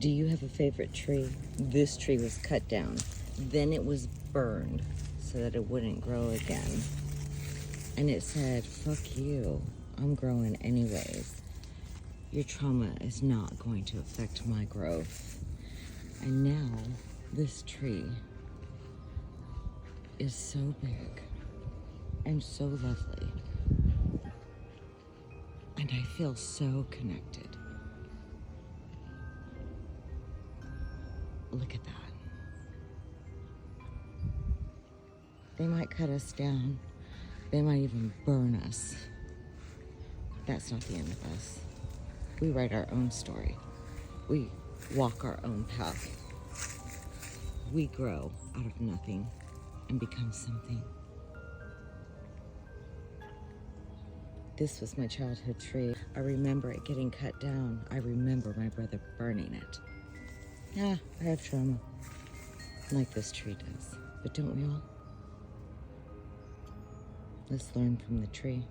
Do you have a favorite tree? This tree was cut down. Then it was burned so that it wouldn't grow again. And it said, fuck you, I'm growing anyways. Your trauma is not going to affect my growth. And now this tree is so big and so lovely. And I feel so connected. Look at that. They might cut us down. They might even burn us. That's not the end of us. We write our own story. We walk our own path. We grow out of nothing and become something. This was my childhood tree. I remember it getting cut down. I remember my brother burning it. Yeah, I have trauma, like this tree does. But don't we all? Let's learn from the tree.